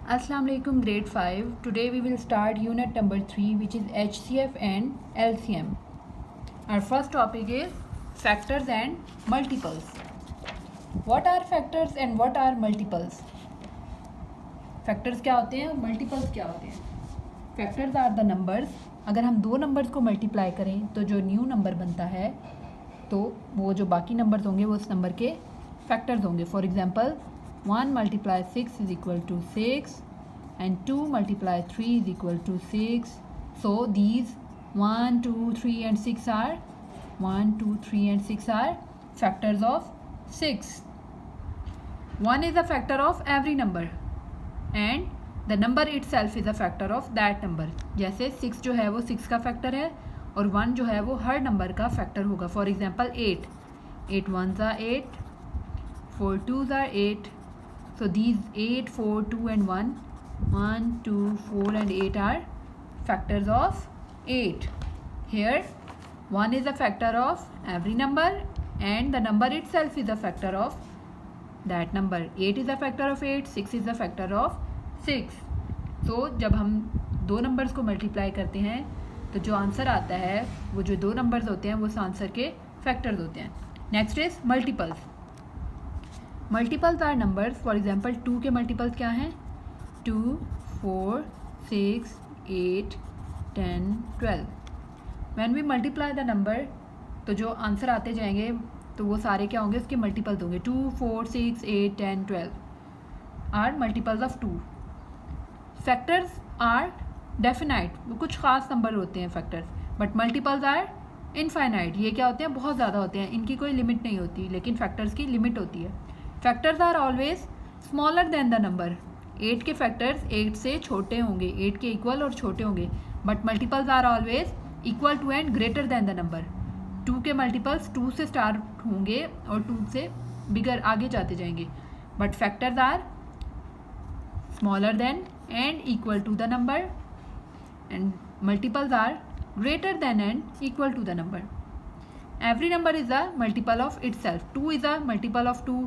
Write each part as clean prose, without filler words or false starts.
Assalamu alaikum, grade 5. Today we will start unit number 3, which is HCF and LCM. Our first topic is factors and multiples. What are factors and what are multiples? Factors क्या होते हैं और multiples क्या होते हैं? Factors are the numbers. अगर हम दो नंबर्स को मल्टीप्लाई करें तो जो न्यू नंबर बनता है तो वो जो बाकी नंबर्स होंगे वो उस नंबर के फैक्टर्स होंगे. For example 1 multiply 6 is equal to 6 and 2 multiply 3 is equal to 6. So these 1, 2, 3 and 6 are 1, 2, 3 and 6 are factors of 6. 1 is a factor of every number and the number itself is a factor of that number. जैसे 6 जो है वो 6 का factor है और 1 जो है वो हर नंबर का फैक्टर होगा. For example 8 1s are 8, 4 2s are 8. So these 8, 4, 2 and 1, 2, 4 and 8 are factors of 8. Here 1 is a factor of every number and the number itself is a factor of that number. 8 is a factor of 8, 6 is a factor of 6. तो जब हम दो numbers को multiply करते हैं तो जो answer आता है वो जो दो नंबर्स होते हैं वो उस आंसर के फैक्टर्स होते हैं. Next is multiples. Multiples are numbers. For example 2 के मल्टीपल्स क्या हैं? 2, 4, 6, 8, 10, 12. When we multiply the number तो जो आंसर आते जाएंगे तो वो सारे क्या होंगे? उसके मल्टीपल्स होंगे. 2, 4, 6, 8, 10, 12 are multiples of 2. Factors are definite. वो कुछ खास नंबर होते हैं factors. But multiples are infinite. ये क्या होते हैं? बहुत ज़्यादा होते हैं. इनकी कोई लिमिट नहीं होती लेकिन फैक्टर्स की लिमिट होती है. Factors are always smaller than the number. 8 के फैक्टर्स 8 से छोटे होंगे, 8 के इक्वल और छोटे होंगे. But multiples are always equal to and greater than the number. 2 के मल्टीपल्स 2 से स्टार्ट होंगे और 2 से बिगर आगे जाते जाएंगे. But factors are smaller than and equal to the number and multiples are greater than and equal to the number. Every number is a multiple of itself. 2 is a multiple of 2,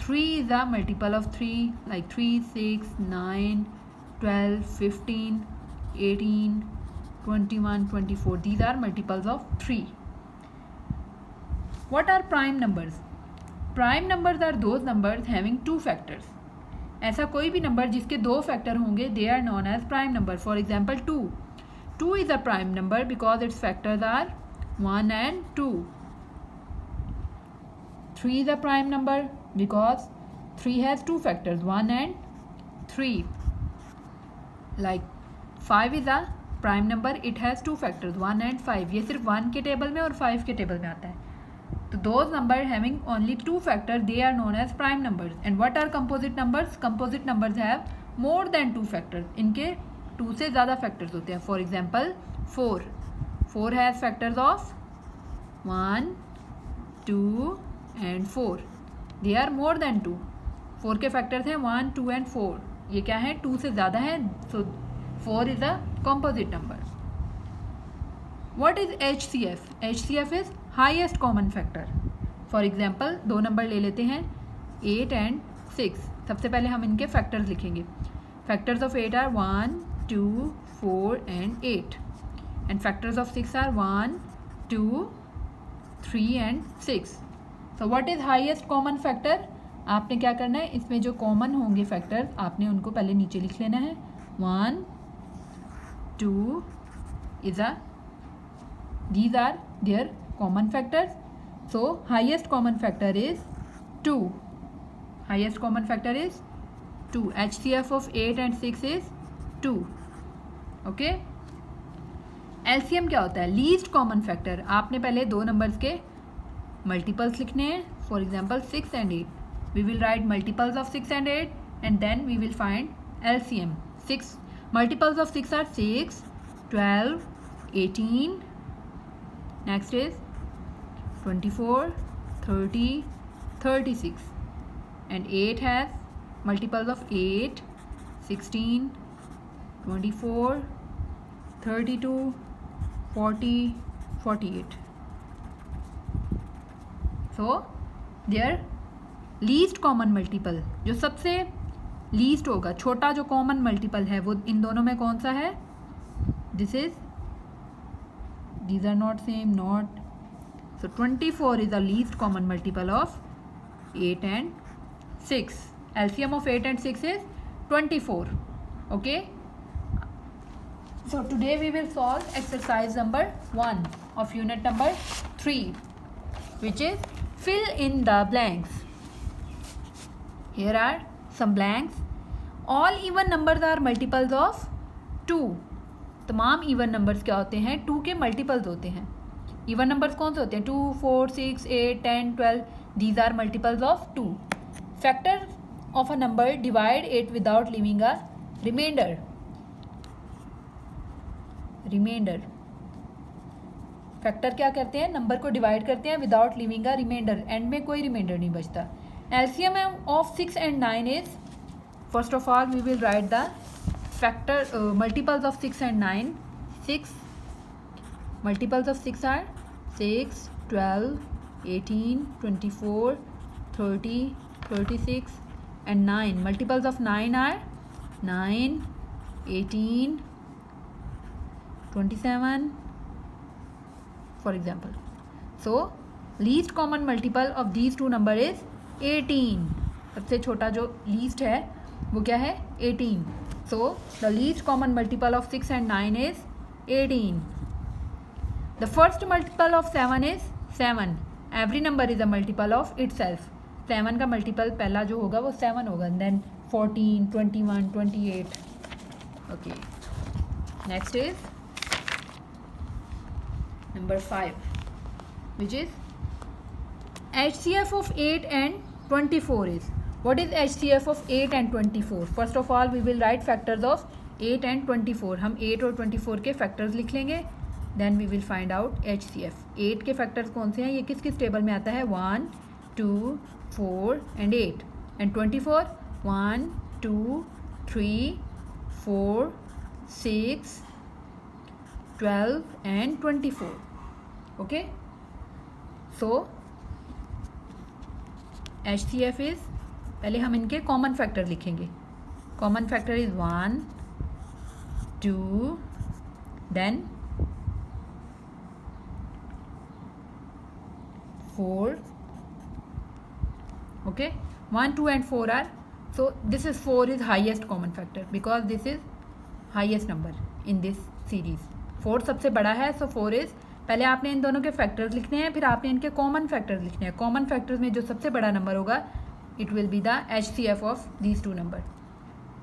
3 is a multiple of 3, like 3, 6, 9, 12, 15, 18, 21, 24. These are multiples of 3. What are prime numbers? Prime numbers are those numbers having two factors. ऐसा कोई भी number जिसके दो factor होंगे they are known as prime number. For example 2 is a prime number because its factors are 1 and 2. 3 is a prime number because 3 has two factors 1 and 3. Like 5 is a prime number, it has two factors 1 and 5. ये सिर्फ 1 के table में और 5 के table में आता है. तो those numbers having only two factors they are known as prime numbers. And what are composite numbers? Composite numbers have more than two factors. इनके 2 से ज़्यादा factors होते हैं. For example 4 has factors of 1, 2 and 4. They are more than 2. 4 के factors हैं 1, 2 and 4. ये क्या है? 2 से ज़्यादा है. So 4 is a composite number. What is HCF? HCF is highest common factor. For example दो नंबर ले लेते हैं 8 and 6. सबसे पहले हम इनके फैक्टर्स लिखेंगे. Factors of 8 are 1, 2, 4 and 8. And factors of 6 are 1, 2, 3 and 6. So what is highest common factor? आपने क्या करना है, इसमें जो कॉमन होंगे फैक्टर्स आपने उनको पहले नीचे लिख लेना है. 1, 2 is a these are their common factors. So highest common factor is 2. Highest common factor is 2. HCF of 8 and 6 is 2. Okay. LCM क्या होता है? Least common factor. आपने पहले दो नंबर्स के मल्टीपल्स लिखने हैं. For example 6 and 8. We will write multiples of 6 and 8 and then we will find LCM. 6 multiples of 6 are 6, 12, 18. Next is 24, 30, 36. And 8 has multiples of 8, 16, 24, 32, 40, 48. So their least common multiple जो सबसे least होगा, छोटा जो common multiple है वो इन दोनों में कौन सा है? these are not same, not. So 24 is the least common multiple of 8 and 6. LCM of 8 and 6 is 24. Okay. So today we will solve exercise number 1 of unit number 3, which is fill in the blanks. Here are some blanks. All even numbers are multiples of 2. तमाम even numbers क्या होते हैं? 2 के multiples होते हैं. Even numbers कौन से होते हैं? 2, 4, 6, 8, 10, 12. These are multiples of 2. Factor of a number, divide it without leaving a remainder. Factor क्या करते हैं? नंबर को डिवाइड करते हैं without leaving a remainder. End में कोई रिमाइंडर नहीं बचता. LCM of 6 and 9 is, first of all we will write the factor multiples of 6 and 9. 6 multiples of 6 are 6, 12, 18, 24, 30, 36, and 9. Multiples of 9 are 9, 18, 27, for example. So least common multiple of these two number is 18. सबसे छोटा जो least है वो क्या है? 18. So the least common multiple of 6 and 9 is 18. The first multiple of 7 is 7. Every number is a multiple of itself. 7 का multiple पहला जो होगा वो 7 होगा. And then 14, 21, 28. Okay. Next is number 5, which is HCF of 8 and 24 is. What is HCF of 8 and 24? First of all we will write factors of 8 and 24. हम 8 और 24 के factors लिख लेंगे. Then we will find out HCF. 8 के factors कौन से हैं? ये किस किस टेबल में आता है? 1, 2, 4 and 8. And 24, 1, 2, 3, 4, 6, 12 and 24. Okay. So HCF is, पहले हम इनके कॉमन फैक्टर लिखेंगे. Common factor is 1, 2, then 4. Okay, 1, 2 and 4 are, so this is 4 is highest common factor because this is highest number in this series. 4 सबसे बड़ा है, so 4 is, पहले आपने इन दोनों के फैक्टर्स लिखने हैं, फिर आपने इनके कॉमन फैक्टर्स लिखने हैं. कॉमन फैक्टर्स में जो सबसे बड़ा नंबर होगा it will be the HCF of these two number,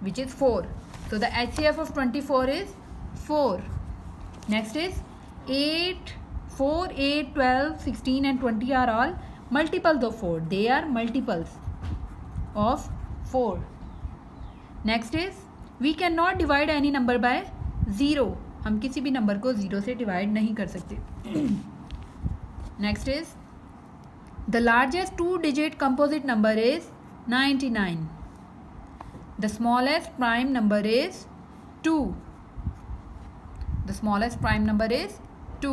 which is 4. So the HCF of 24 is 4. Next is 8, 4, 8, 12, 16 and 20 are all multiples of 4. They are multiples of 4. Next is we cannot divide any number by 0. हम किसी भी number को 0 से divide नहीं कर सकते. Next is the largest 2-digit composite number is 99. The smallest prime number is 2. The smallest prime number is 2.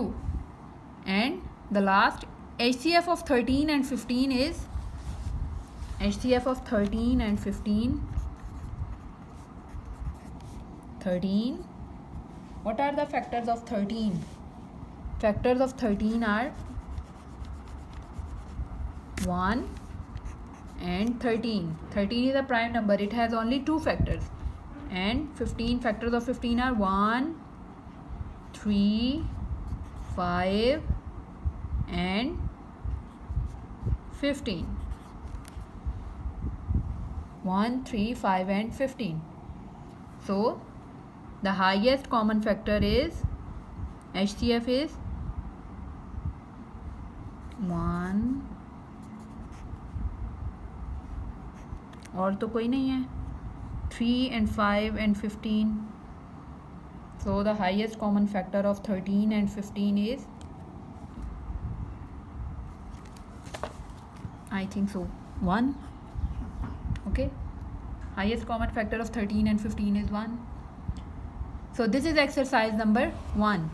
And the last HCF of 13 and 15 is, HCF of 13 and 15. 13. What are the factors of 13? Factors of 13 are 1 and 13. 13 is a prime number. It has only 2 factors. And 15, factors of 15 are 1, 3, 5 and 15. 1, 3, 5 and 15. So the highest common factor is, HCF is 1, और तो कोई नहीं है, 3 and 5 and 15. So the highest common factor of 13 and 15 is, I think so, 1. Okay, highest common factor of 13 and 15 is 1. So this is exercise number 1.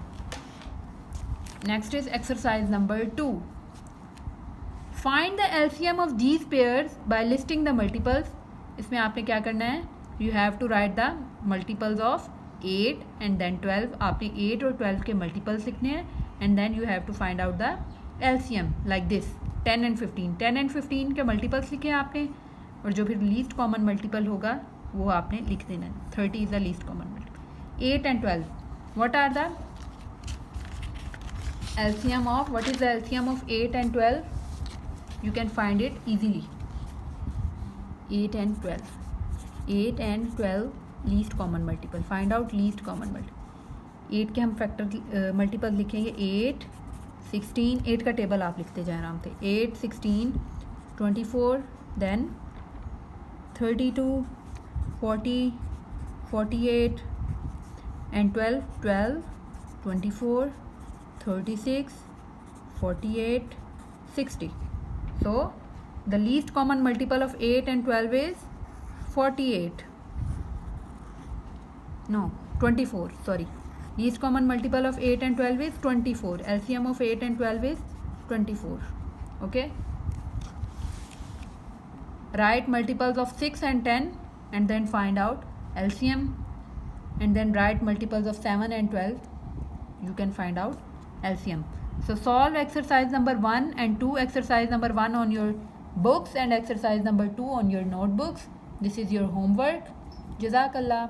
Next is exercise number 2. Find the LCM of these pairs by listing the multiples इसमें आपने क्या करना है, you have to write the multiples of 8 and then 12. आपने 8 और 12 के multiples लिखने हैं and then you have to find out the LCM like this. 10 and 15, 10 and 15 के मल्टीपल्स लिखे हैं आपने, और जो फिर लीस्ट कॉमन मल्टीपल होगा वो आपने लिख देना है. 30 is the least common multiple. 8 and 12, what are the LCM of, what is the LCM of 8 and 12? You can find it easily. 8 and 12, 8 and 12 least common multiple. Find out least common multiple. 8 के हम factor multiple लिखेंगे. 8, 16, 8 का table आप लिखते जाए आराम से. 8, 16, 24, then 32, 40, 48 and 12, 12, 24, 36, 48, 60. So the least common multiple of 8 and 12 is 48. No, 24. Sorry. Least common multiple of 8 and 12 is 24. LCM of 8 and 12 is 24. Okay. Write multiples of 6 and 10 and then find out LCM, and then write multiples of 7 and 12. You can find out LCM. So solve exercise number 1 and 2, exercise number 1 on your books and exercise number 2 on your notebooks. This is your homework. Jazakallah.